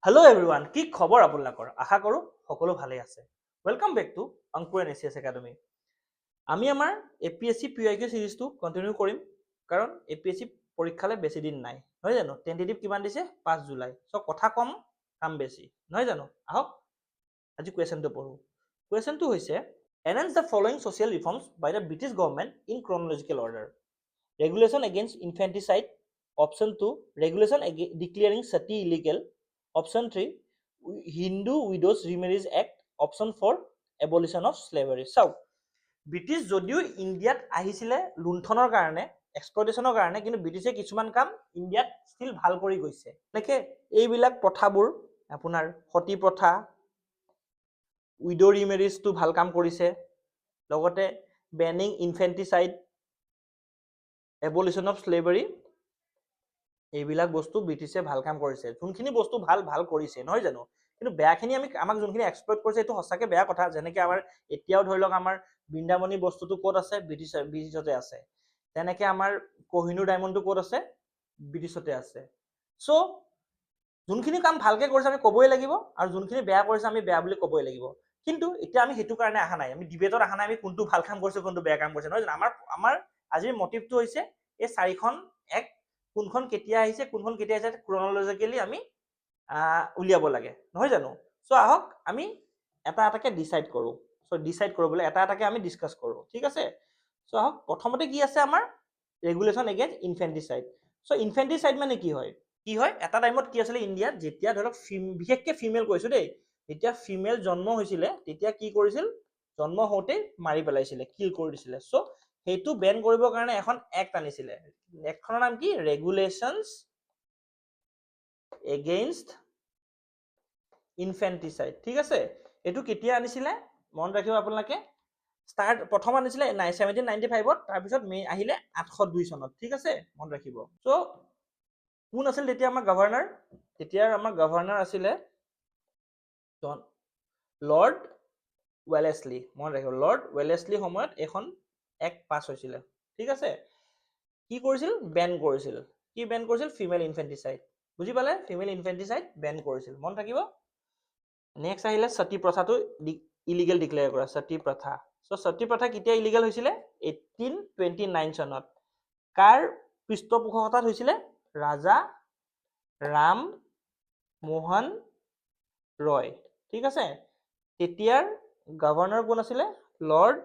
Hello' everyone, কি খবৰ আপোনালোকৰ? আশা কৰোঁ সকলো ভালেই আছে। Welcome back to Ankur S academy. আমি আমাৰ APSC PYQ চিৰিজটো কণ্টিনিউ কৰিম, কাৰণ APSC পৰীক্ষালৈ বেছি দিন নাই, নহয় জানো? টেণ্টেটিভ কিমান দিছে? 5 জুলাই। চ' কথা কম, কাম বেছি, নহয় জানো? আহক আজি কুৱেশ্যনটো পঢ়োঁ। কুৱেশ্যনটো হৈছে announce the following social reforms by the British government in chronological order. Regulation against infanticide, option 2 regulation declaring sati illegal, option 3 Hindu widows remarriage act, option 4 abolition of slavery. চাওক, ব্ৰিটিছ যদিও ইণ্ডিয়াত আহিছিলে লুণ্ঠনৰ কাৰণে, এক্সপ্লইটেশ্যনৰ কাৰণে, কিন্তু ব্ৰিটিছে কিছুমান কাম ইণ্ডিয়াত ষ্টিল ভাল কৰি গৈছে। এনেকৈ এইবিলাক প্ৰথাবোৰ আপোনাৰ সতী প্ৰথা, উইডো ৰিমেৰিজটো ভাল কাম কৰিছে, লগতে বেনিং ইনফেণ্টিচাইড, এবলিশ্যন অফ স্লেভাৰী, এইবিলাক বস্তু ব্ৰিটিছে ভাল কাম কৰিছে। যোনখিনি বস্তু ভাল ভাল কৰিছে, নহয় জানো? কিন্তু বেয়াখিনি আমাক যোনখিনি এক্সপ্লইট কৰিছে এইটো সঁচাকৈ বেয়া কথা। যেনেকৈ আমাৰ এতিয়াও ধৰি লওক আমাৰ বৃন্দাবনী বস্তুটো ক'ত আছে? ব্ৰিটিছতে আছে। তেনেকৈ আমাৰ কোহিনুৰ ডায়মণ্ডটো ক'ত আছে? ব্ৰিটিছতে আছে। চ' যোনখিনি কাম ভালকৈ কৰিছে আমি ক'বই লাগিব, আৰু যোনখিনি বেয়া কৰিছে আমি বেয়া বুলি ক'বই লাগিব। কিন্তু এতিয়া আমি সেইটো কাৰণে অহা নাই, আমি ডিবেটত অহা নাই আমি কোনটো ভাল কাম কৰিছে কোনটো বেয়া কাম কৰিছে, নহয় জানো? আমাৰ আজিৰ মটিভটো হৈছে এই 4খন এক্ট কোনখন কেতিয়া আহিছে, কোনখন কেতিয়া আহিছে ক্ৰনলজিকেলি আমি উলিয়াব লাগে, নহয় জানো? চ' আহক আমি এটা এটাকে ডিচাইড কৰোঁ। চ' ডিচাইড কৰিবলৈ এটা এটাকে আমি ডিছকাছ কৰোঁ, ঠিক আছে? চ' আহক, প্ৰথমতে কি আছে আমাৰ? Regulation against ইনফেণ্টিচাইড। চ' ইনফেণ্টিচাইড মানে কি হয়? এটা টাইমত কি আছিলে ইণ্ডিয়াত, যেতিয়া ধৰক বিশেষকৈ ফিমেল কৈছোঁ দেই, যেতিয়া ফিমেল জন্ম হৈছিলে তেতিয়া কি কৰিছিল? জন্ম হওঁতেই মাৰি পেলাইছিলে, কিল কৰি দিছিলে। চ' সেইটো বেন কৰিবৰ কাৰণে এখন এক্ট আনিছিলে। এক্টখনৰ নাম কি? ৰেগুলেশ্যনছ এগেইনষ্ট ইনফেণ্টিচাইড, ঠিক আছে? এইটো কেতিয়া আনিছিলে মনত ৰাখিব আপোনালোকে। প্ৰথম আনিছিলে 1795ত, তাৰপিছত আহিলে 802 চনত, ঠিক আছে? মনত ৰাখিব। চ' কোন আছিল তেতিয়া আমাৰ গভৰ্ণৰ? তেতিয়া আমাৰ গভৰ্ণৰ আছিলে লৰ্ড ৱেলেছলি, মনত ৰাখিব। লৰ্ড ৱেলেছলি সময়ত এখন এক্ট পাছ হৈছিলে, ঠিক আছে? কি কৰিছিল? বেন কৰিছিল। কি বেন কৰিছিল? ফিমেল ইনফেণ্টিচাইড। বুজি পালে? ফিমেল ইনফেণ্টিচাইড বেন কৰিছিল, মনত ৰাখিব। নেক্সট আহিলে সতী প্ৰথাটো ইলিগেল ডিক্লেয়াৰ কৰা, সতী প্ৰথা। চ' সতী প্ৰথা কেতিয়া ইলিগেল হৈছিলে? 1829 চনত। কাৰ পৃষ্ঠপোষকতাত হৈছিলে? ৰাজা ৰাম মোহন ৰয়, ঠিক আছে? তেতিয়াৰ গভৰ্ণৰ কোন আছিলে? লৰ্ড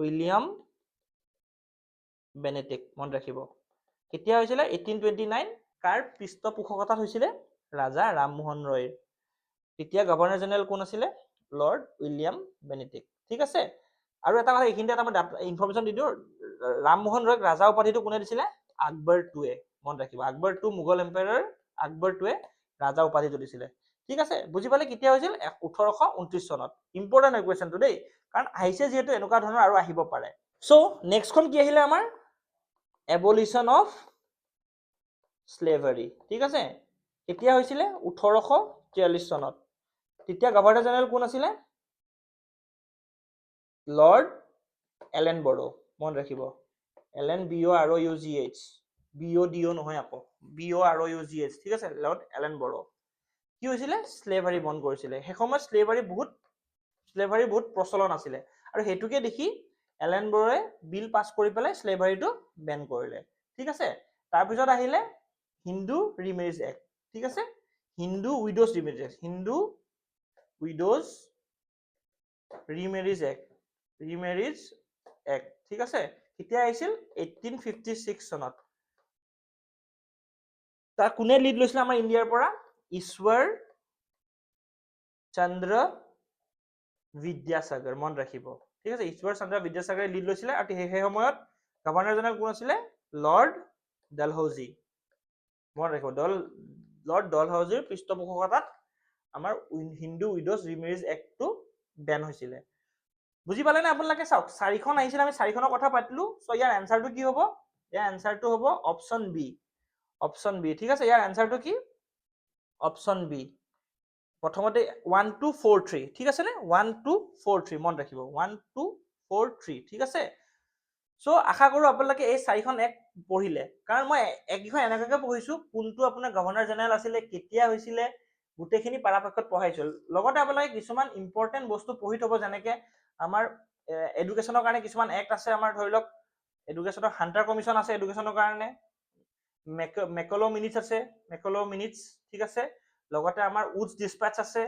উইলিয়াম বেনেডিক্ট, মনত ৰাখিব। কেতিয়া হৈছিলে? 1829। কাৰ পৃষ্ঠপোষকতাত হৈছিলে? ৰাজা ৰামমোহন ৰয়। তেতিয়া গভৰ্ণৰ জেনেৰেল কোন আছিলে? লৰ্ড উইলিয়াম বেনেডিক্ট, ঠিক আছে? আৰু এটা কথা এইখিনিতে এটা মই ইনফৰমেশ্যন দি দিওঁ, ৰামমোহন ৰয়ক ৰাজা উপাধিটো কোনে দিছিলে? আকবৰ টুৱে, মনত ৰাখিব। আকবৰ টু, মোগল এম্পায়াৰ আকবৰ টুৱে ৰাজা উপাধিটো দিছিলে, ঠিক আছে? বুজি পালে? কেতিয়া হৈছিল? 1829 চনত। ইম্পৰ্টেণ্ট হয় কুৱেশ্যনটো দেই, কাৰণ আহিছে যিহেতু এনেকুৱা ধৰণৰ আৰু আহিব পাৰে। চ' নেক্সটখন কি আহিলে আমাৰ? এবলিশ্যন অফ স্লেভাৰী, ঠিক আছে? কেতিয়া হৈছিলে? 1843 চনত। তেতিয়া গভৰ্ণৰ জেনেৰেল কোন আছিলে? লৰ্ড এলেন বড়ো, মনত ৰাখিব। এলেন BOROUGH, BODO নহয় আকৌ, BOROUGH, ঠিক আছে? লৰ্ড এলেন বড়ো। কি হৈছিলে? স্লেভাৰী বন্ধ কৰিছিলে। সেই সময়ত স্লেভাৰী বহুত প্ৰচলন আছিলে, আৰু সেইটোকে দেখি এলেন বড়োৱে বিল পাছ কৰি পেলাই স্লেভাৰীটো বেন কৰিলে, ঠিক আছে? তাৰপিছত আহিলে হিন্দু ৰিমেৰিজ এক্ট, ঠিক আছে? Hindu widows remarriage, Hindu widows remarriage act, ঠিক আছে? কেতিয়া আহিছিল? 1856 চনত। তাৰ কোনে লিড লৈছিলে আমাৰ ইণ্ডিয়াৰ পৰা? ঈশ্বৰ চন্দ্ৰ বিদ্যাসাগৰ, মনত ৰাখিব, ঠিক আছে? ঈশ্বৰ চন্দ্ৰ বিদ্যাসাগৰে লিড লৈছিলে, আৰু সেই সময়ত গভৰ্ণৰ জেনেৰেল কোন আছিলে? লৰ্ড ডালহৌজি, মনত ৰাখিব। লৰ্ড ডালহৌজিৰ পৃষ্ঠপোষকতাত আমাৰ হিন্দু উইডোজ ৰিমেৰিজ এক্টটো বেন হৈছিলে। বুজি পালে নে আপোনালোকে? চাওক, 4খন আহিছিলে, আমি 4খনৰ কথা পাতিলো। চ' ইয়াৰ এনচাৰটো কি হ'ব? ইয়াৰ এনচাৰটো হ'ব অপশ্যন বি, অপশ্যন বি, ঠিক আছে? ইয়াৰ এনচাৰটো কি? Option B. প্ৰথমতে 1 2 4 3, ঠিক আছে নে? 1 2 4 3, মনত ৰাখিব। 1 2 4 3, ঠিক আছে? চ' আশা কৰোঁ আপোনালোকে এই 4খন এক্ট পঢ়িলে, কাৰণ মই একেইখন এনেকুৱাকে পঢ়িছোঁ কোনটো আপোনাৰ গভৰ্ণৰ জেনেৰেল আছিলে, কেতিয়া হৈছিলে, গোটেইখিনি পৰাপক্ষত পঢ়াইছো। লগতে আপোনালোকে কিছুমান ইম্পৰ্টেণ্ট বস্তু পঢ়ি থব, যেনেকে আমাৰ এডুকেশ্যনৰ কাৰণে কিছুমান এক্ট আছে, আমাৰ ধৰি লওক এডুকেশ্যনৰ হান্টাৰ কমিশ্যন আছে এডুকেশ্যনৰ কাৰণে, মেকলো মিনিটছ আছে, মেকলো মিনিটছ, ঠিক আছে। লগতে আমাৰ উডছ ডিছপেচ আছে,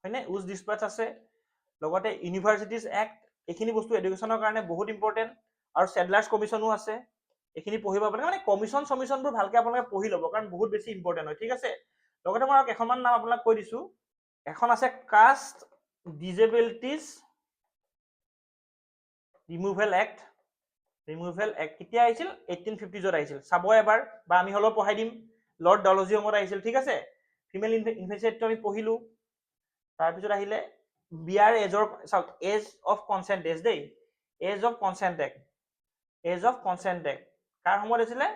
হয়নে, উডছ ডিছপেচ আছে। লগতে ইউনিভাৰ্চিটিজ এক্ট, এইখিনি বস্তু এডুকেশ্যনৰ কাৰণে বহুত ইম্পৰ্টেণ্ট। আৰু চেডলাৰ্ছ কমিশ্যনো আছে, এইখিনি পঢ়িব আপোনালোকে, মানে কমিশ্যনবোৰ ভালকে আপোনালোকে পঢ়ি ল'ব, কাৰণ বহুত বেছি ইম্পৰ্টেণ্ট হয়, ঠিক আছে। লগতে মই কেইখনমান নাম আপোনাক কৈ দিছো। এখন আছে caste disabilities removal act. Removal act কেতিয়া আহিছিল? 1850 আহিছিল। চাব এবাৰ, বা আমি হলেও পঢ়াই দিম। লৰ্ড ডালহৌচি সময়ত আহিছিল, ঠিক আছে। ফিমেল ইনফেন্টিচাইডটো আমি পঢ়িলো। তাৰপিছত আহিলে বিয়াৰ এজৰ, চাওক, এজ অফ কনচেন্ট এজ দেই, age of consent act. Age of consent act কাৰ সময়ত আছিলে?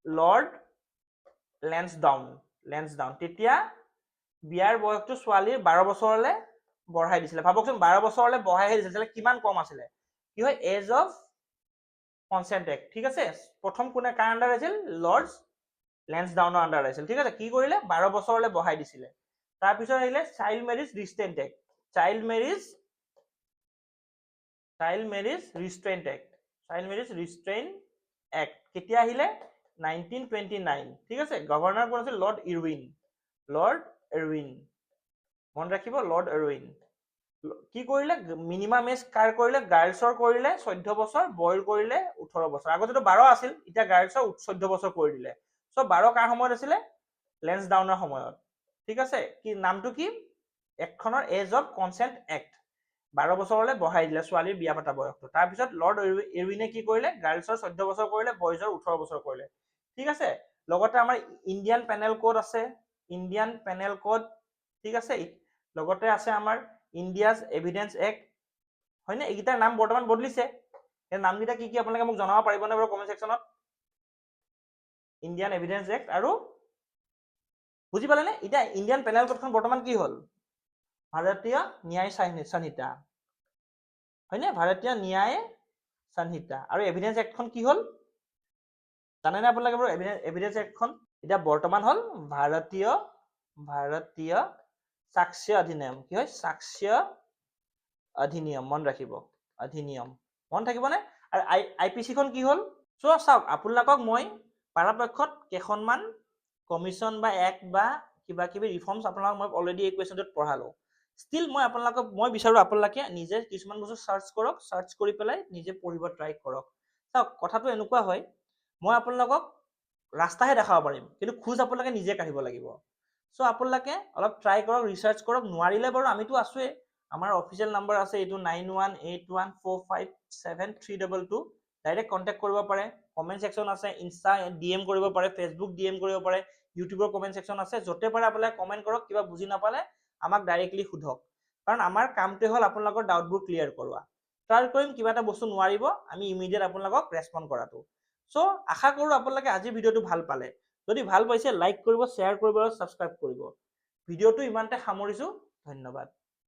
Lord Lansdowne. তেতিয়া বিয়াৰ বয়সটো ছোৱালীৰ 12 বছৰলৈ বঢ়াই দিছিলে। ভাবকচোন, 12 বছৰলৈ বঢ়াই দিছিলে, কিমান কম আছিলে। কি হয়? এজ অফ কনচেন্ট এক্ট, ঠিক আছে। প্ৰথম কোনে কাৰ আণ্ডাৰ আহিছিল? লৰ্ড লেন্সডাউনৰ আণ্ডাৰ আহিছিল, ঠিক আছে। কি কৰিলে? 12 বছৰলৈ বঢ়াই দিছিলে। তাৰপিছত আহিলে child marriage restraint act. Child marriage restraint act কেতিয়া আহিলে? 1929, ঠিক আছে। গভৰ্ণৰ কোন আছিল? Lord Irwin. মন ৰাখিব, লৰ্ড ইৰউইন। কি কৰিলে? মিনিমাম এজ কাৰ কৰিলে? গাৰ্লছৰ কৰিলে 14 বছৰ, বয়ৰ কৰিলে 18 বছৰ। আগতেতো 12 আছিল, এতিয়া গাৰ্লছৰ 14 বছৰ কৰি দিলে। চ' 12 কাৰ সময়ত আছিলে? লেন্সডাউনৰ সময়ত, ঠিক আছে। কি নামটো কি? এক্টখনৰ এজ অফ কনচেন্ট এক্ট। 12 বছৰলৈ বঢ়াই দিলে ছোৱালীৰ বিয়া পতা বয়সটো। তাৰপিছত লৰ্ড ইৰউইনে কি কৰিলে? গাৰ্লছৰ 14 বছৰ কৰিলে, বয়জৰ 18 বছৰ কৰিলে, ঠিক আছে। লগতে আমাৰ ইণ্ডিয়ান পেনেল কোড আছে, ইণ্ডিয়ান পেনেল কোড, ঠিক আছে। লগতে আছে আমাৰ ইণ্ডিয়াজ এভিডেন্স এক্ট, হয়নে। এইকেইটাৰ নাম বৰ্তমান বদলিছে। এই নামকেইটা কি আপোনালোকে মোক জনাব পাৰিবনে বাৰু কমেণ্ট ছেকশ্যনত? ইণ্ডিয়ান এভিডেন্স এক্ট আৰু বুজি পালেনে? এতিয়া ইণ্ডিয়ান পেনেল কোডখন বৰ্তমান কি হ'ল? ভাৰতীয় ন্যায় সংহিতা, হয়নে, ভাৰতীয় ন্যায় সংহিতা। আৰু এভিডেন্স এক্টখন কি হ'ল জানেনে আপোনালোকে বাৰু? এভিডেন্স এক্টখন এতিয়া বৰ্তমান হ'ল ভাৰতীয় সাক্ষ্য অধিনিয়ম। কি হয়? সাক্ষ্য অধিনিয়ম, মন ৰাখিব, অধিনিয়ম, মন থাকিবনে? আৰু IPC খন কি হ'ল? চ' চাওক, আপোনালোকক মই পৰাপক্ষত কেইখনমান কমিশ্যন বা এক্ট বা কিবা কিবি ৰিফৰ্মছ আপোনালোকক মই অলৰেডি এই কুৱেশ্যনটোত পঢ়ালো। ষ্টিল মই বিচাৰো আপোনালোকে নিজে কিছুমান বস্তু চাৰ্চ কৰক, চাৰ্চ কৰি পেলাই নিজে পঢ়িব ট্ৰাই কৰক। চাওক, কথাটো এনেকুৱা হয়, মই আপোনালোকক ৰাস্তাহে দেখাব পাৰিম, কিন্তু খোজ আপোনালোকে নিজে কাঢ়িব লাগিব। চ' আপোনালোকে অলপ ট্ৰাই কৰক, ৰিচাৰ্চ কৰক। নোৱাৰিলে বাৰু আমিতো আছোৱেই, আমাৰ অফিচিয়েল নাম্বাৰ আছে, এইটো 9181457322। ডাইৰেক্ট কণ্টেক্ট কৰিব পাৰে। কমেণ্ট ছেকশ্যন আছে, ইনষ্টা DM কৰিব পাৰে, ফেচবুক DM কৰিব পাৰে, ইউটিউবৰ কমেণ্ট ছেকশ্যন আছে, য'তে পাৰে আপোনালোকে কমেণ্ট কৰক। কিবা বুজি নাপালে আমাক ডাইৰেক্টলি সোধক, কাৰণ আমাৰ কামটোৱে হ'ল আপোনালোকৰ ডাউটবোৰ ক্লিয়াৰ কৰোৱা। ট্ৰাই কৰিম, কিবা এটা বস্তু নোৱাৰিব আমি ইমিডিয়েট আপোনালোকক ৰেছপণ্ড কৰাটো। চ' আশা কৰোঁ আপোনালোকে আজিৰ ভিডিঅ'টো ভাল পালে। যদি ভাল পাইছে, লাইক কৰিব, শ্বেয়াৰ কৰিব আৰু ছাবস্ক্ৰাইব কৰিব। ভিডিঅ'টো ইমানতে সামৰিছোঁ, ধন্যবাদ।